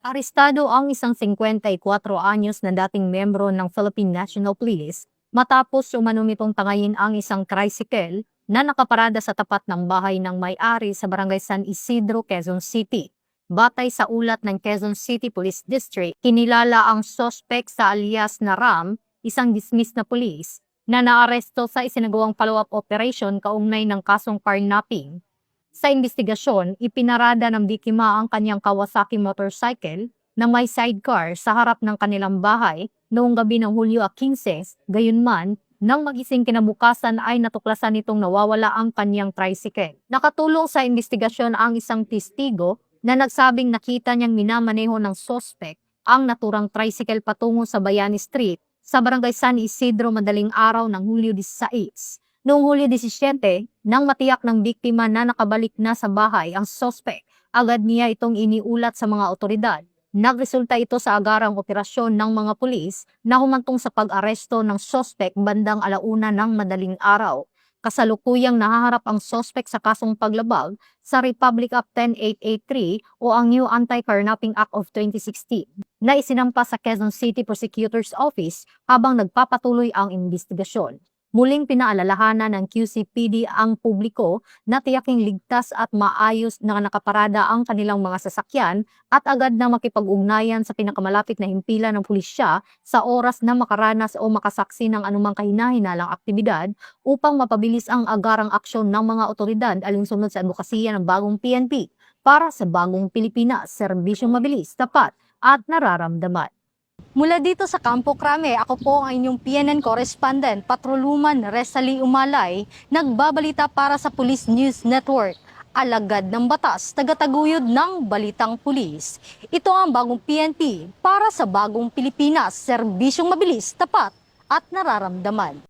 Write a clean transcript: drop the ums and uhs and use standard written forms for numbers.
Arestado ang isang 54 anyos na dating miyembro ng Philippine National Police matapos umano nitong tangayin ang isang tricycle na nakaparada sa tapat ng bahay ng may-ari sa barangay San Isidro, Quezon City. Batay sa ulat ng Quezon City Police District, kinilala ang suspect sa alias na Ram, isang dismissed na pulis, na naaresto sa isinagawang follow-up operation kaugnay ng kasong carnapping. Sa investigasyon, ipinarada ng biktima ang kanyang Kawasaki motorcycle na may sidecar sa harap ng kanilang bahay noong gabi ng Hulyo 15, gayunman, nang magising kinabukasan ay natuklasan nitong nawawala ang kanyang tricycle. Nakatulong sa investigasyon ang isang testigo na nagsabing nakita niyang minamaneho ng suspect ang naturang tricycle patungo sa Bayani Street sa barangay San Isidro madaling araw ng Hulyo 16. Noong Hulyo 17, nang matiyak ng biktima na nakabalik na sa bahay ang suspect, agad niya itong iniulat sa mga otoridad. Nagresulta ito sa agarang operasyon ng mga pulis na humantong sa pag-aresto ng suspect bandang 1:00 ng madaling araw. Kasalukuyang nahaharap ang suspect sa kasong paglabag sa Republic Act 10883 o ang New Anti-Carnapping Act of 2016 na isinampa sa Quezon City Prosecutor's Office habang nagpapatuloy ang investigasyon. Muling pinaalalahanan ng QCPD ang publiko na tiyaking ligtas at maayos na nakaparada ang kanilang mga sasakyan at agad na makipag-ugnayan sa pinakamalapit na himpilan ng pulisya sa oras na makaranas o makasaksi ng anumang kahina-hinalang aktibidad upang mapabilis ang agarang aksyon ng mga otoridad alinsunod sa advokasya ng bagong PNP para sa bagong Pilipinas, serbisyong mabilis, tapat at nararamdaman. Mula dito sa Campo Crame, ako po ang inyong PNN correspondent, Patroluman Resali Umalay, nagbabalita para sa Police News Network. Alagad ng batas, tagataguyod ng balitang pulis. Ito ang bagong PNP para sa bagong Pilipinas, serbisyong mabilis, tapat at nararamdaman.